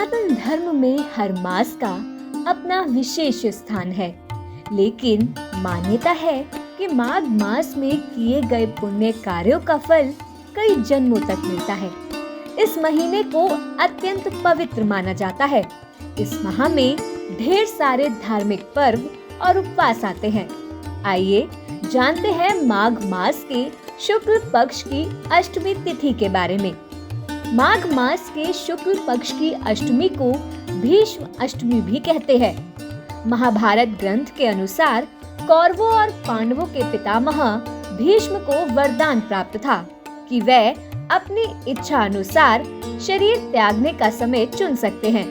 सनातन धर्म में हर मास का अपना विशेष स्थान है, लेकिन मान्यता है कि माघ मास में किए गए पुण्य कार्यों का फल कई जन्मों तक मिलता है। इस महीने को अत्यंत पवित्र माना जाता है। इस माह में ढेर सारे धार्मिक पर्व और उपवास आते हैं। आइए जानते हैं माघ मास के शुक्ल पक्ष की अष्टमी तिथि के बारे में। माघ मास के शुक्ल पक्ष की अष्टमी को भीष्म अष्टमी भी कहते हैं। महाभारत ग्रंथ के अनुसार कौरवों और पांडवों के पितामह भीष्म को वरदान प्राप्त था कि वह अपनी इच्छा अनुसार शरीर त्यागने का समय चुन सकते हैं।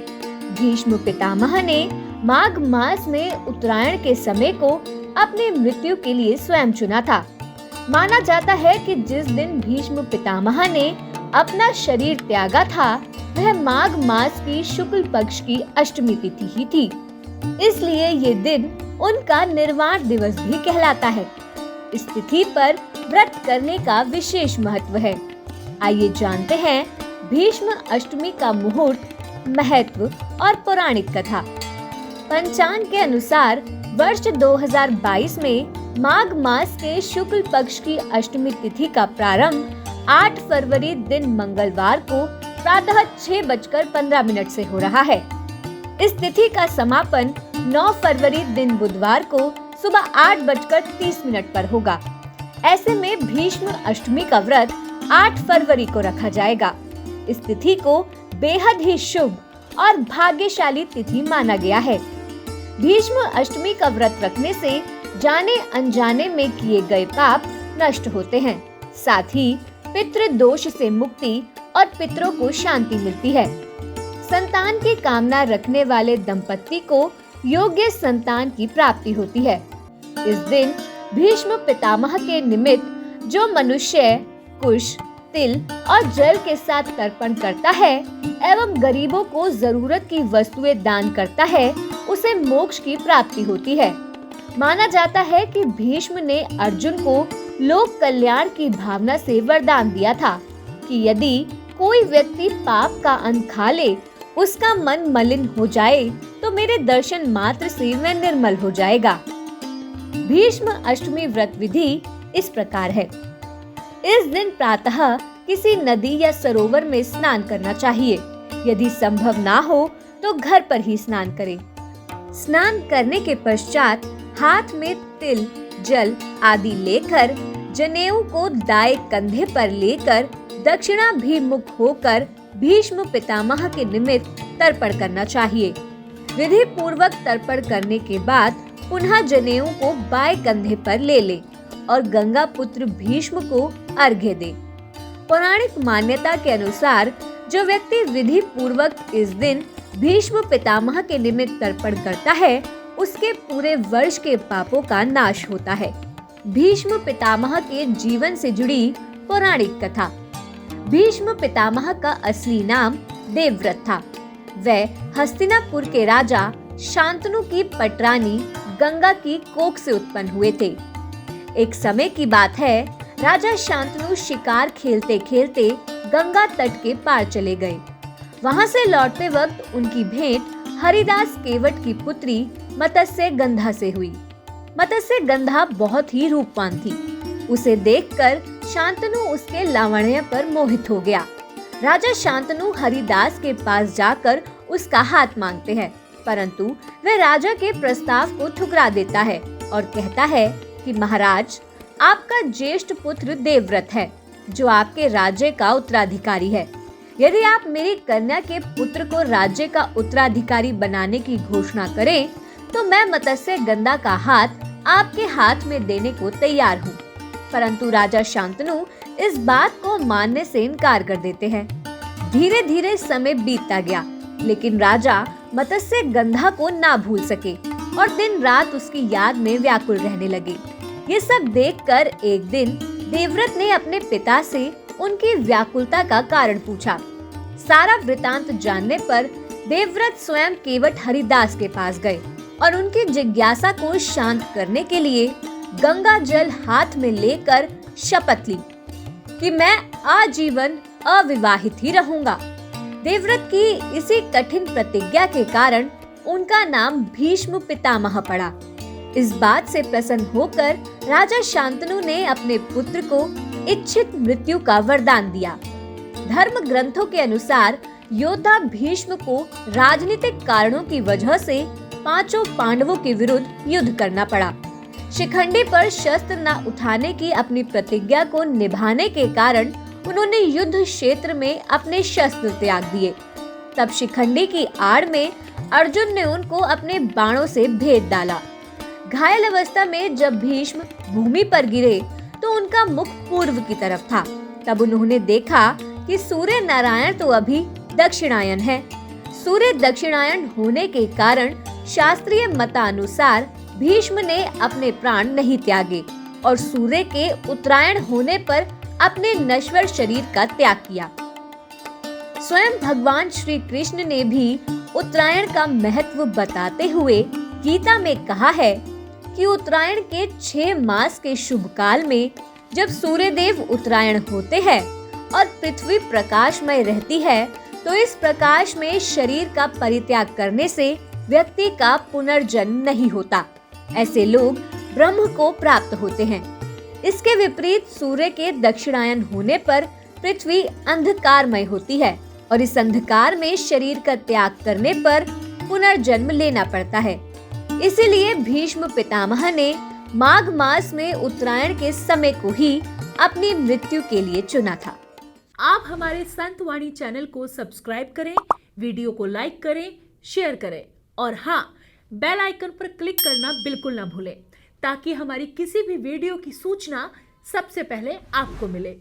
भीष्म पितामह ने माघ मास में उत्तरायण के समय को अपनी मृत्यु के लिए स्वयं चुना था। माना जाता है कि जिस दिन भीष्म पितामह ने अपना शरीर त्यागा था वह माघ मास की शुक्ल पक्ष की अष्टमी तिथि ही थी। इसलिए ये दिन उनका निर्वाण दिवस भी कहलाता है। इस तिथि पर व्रत करने का विशेष महत्व है। आइए जानते हैं भीष्म अष्टमी का मुहूर्त, महत्व और पौराणिक कथा। पंचांग के अनुसार वर्ष 2022 में माघ मास के शुक्ल पक्ष की अष्टमी तिथि का प्रारंभ 8 फरवरी दिन मंगलवार को प्रातः 6:15 से हो रहा है। इस तिथि का समापन 9 फरवरी दिन बुधवार को सुबह 8:30 पर होगा। ऐसे में भीष्म अष्टमी का व्रत 8 फरवरी को रखा जाएगा। इस तिथि को बेहद ही शुभ और भाग्यशाली तिथि माना गया है। भीष्म अष्टमी का व्रत रखने से जाने अनजाने में किए गए पाप नष्ट होते हैं। साथ ही पितृ दोष से मुक्ति और पितरों को शांति मिलती है। संतान की कामना रखने वाले दंपत्ति को योग्य संतान की प्राप्ति होती है। इस दिन भीष्म पितामह के निमित्त जो मनुष्य कुश, तिल और जल के साथ तर्पण करता है एवं गरीबों को जरूरत की वस्तुएं दान करता है, उसे मोक्ष की प्राप्ति होती है। माना जाता है कि भीष्म ने अर्जुन को लोक कल्याण की भावना से वरदान दिया था कि यदि कोई व्यक्ति पाप का अन्न खा ले, उसका मन मलिन हो जाए तो मेरे दर्शन मात्र से वह निर्मल हो जाएगा। भीष्म अष्टमी व्रत विधि इस प्रकार है। इस दिन प्रातः किसी नदी या सरोवर में स्नान करना चाहिए। यदि संभव ना हो तो घर पर ही स्नान करें। स्नान करने के पश्चात हाथ में तिल, जल आदि लेकर जनेऊ को दाएं कंधे पर लेकर दक्षिणाभिमुख होकर भीष्म पितामह के निमित्त तर्पण करना चाहिए। विधि पूर्वक तर्पण करने के बाद पुनः जनेऊ को बाएं कंधे पर ले ले और गंगा पुत्र भीष्म को अर्घ्य दे। पौराणिक मान्यता के अनुसार जो व्यक्ति विधि पूर्वक इस दिन भीष्म पितामह के निमित्त तर्पण करता है, उसके पूरे वर्ष के पापों का नाश होता है। भीष्म पितामह के जीवन से जुड़ी पौराणिक कथा। भीष्म पितामह का असली नाम देवव्रत था। वह हस्तिनापुर के राजा शांतनु की पटरानी गंगा की कोख से उत्पन्न हुए थे। एक समय की बात है, राजा शांतनु शिकार खेलते खेलते गंगा तट के पार चले गए। वहां से लौटते वक्त उनकी भेंट हरिदास केवट की पुत्री मत्स्य गंधा से हुई। मत्स्य गंधा बहुत ही रूपवान थी। उसे देखकर शांतनु उसके लावण्य पर मोहित हो गया। राजा शांतनु हरिदास के पास जाकर उसका हाथ मांगते हैं, परंतु वह राजा के प्रस्ताव को ठुकरा देता है और कहता है कि महाराज, आपका ज्येष्ठ पुत्र देवव्रत है जो आपके राज्य का उत्तराधिकारी है। यदि आप मेरी कन्या के पुत्र को राज्य का उत्तराधिकारी बनाने की घोषणा करें तो मैं मत्स्य गंधा का हाथ आपके हाथ में देने को तैयार हूँ। परंतु राजा शांतनु इस बात को मानने से इनकार कर देते हैं। धीरे धीरे समय बीतता गया, लेकिन राजा मत्स्य गंधा को ना भूल सके और दिन रात उसकी याद में व्याकुल रहने लगे। ये सब देखकर एक दिन देवव्रत ने अपने पिता से उनकी व्याकुलता का कारण पूछा। सारा वृतांत जानने पर देवव्रत स्वयं केवट हरिदास के पास गए और उनकी जिज्ञासा को शांत करने के लिए गंगा जल हाथ में लेकर शपथ ली कि मैं आजीवन अविवाहित ही रहूंगा। देवव्रत की इसी कठिन प्रतिज्ञा के कारण उनका नाम भीष्म पितामह पड़ा। इस बात से प्रसन्न होकर राजा शांतनु ने अपने पुत्र को इच्छित मृत्यु का वरदान दिया। धर्म ग्रंथों के अनुसार योद्धा भीष्म को राजनीतिक कारणों की वजह से पांचों पांडवों के विरुद्ध युद्ध करना पड़ा। शिखंडी पर शस्त्र न उठाने की अपनी प्रतिज्ञा को निभाने के कारण उन्होंने युद्ध क्षेत्र में अपने शस्त्र त्याग दिए। तब शिखंडी की आड़ में अर्जुन ने उनको अपने बाणों से भेद डाला। घायल अवस्था में जब भीष्म भूमि पर गिरे तो उनका मुख पूर्व की तरफ था। तब उन्होंने देखा कि सूर्य नारायण तो अभी दक्षिणायन है। सूर्य दक्षिणायन होने के कारण शास्त्रीय मतानुसार भीष्म ने अपने प्राण नहीं त्यागे और सूर्य के उत्तरायण होने पर अपने नश्वर शरीर का त्याग किया। स्वयं भगवान श्री कृष्ण ने भी उत्तरायण का महत्व बताते हुए गीता में कहा है कि उत्तरायण के 6 मास के शुभ काल में जब सूर्य देव उत्तरायण होते हैं और पृथ्वी प्रकाशमय रहती है तो इस प्रकाश में शरीर का परित्याग करने से व्यक्ति का पुनर्जन्म नहीं होता। ऐसे लोग ब्रह्म को प्राप्त होते हैं। इसके विपरीत सूर्य के दक्षिणायन होने पर पृथ्वी अंधकारमय होती है और इस अंधकार में शरीर का त्याग करने पर पुनर्जन्म लेना पड़ता है। इसीलिए भीष्म पितामह ने माघ मास में उत्तरायण के समय को ही अपनी मृत्यु के लिए चुना था। आप हमारे संत वाणी चैनल को सब्सक्राइब करें, वीडियो को लाइक करें, शेयर करें और हाँ, बेल आइकन पर क्लिक करना बिल्कुल ना भूलें ताकि हमारी किसी भी वीडियो की सूचना सबसे पहले आपको मिले।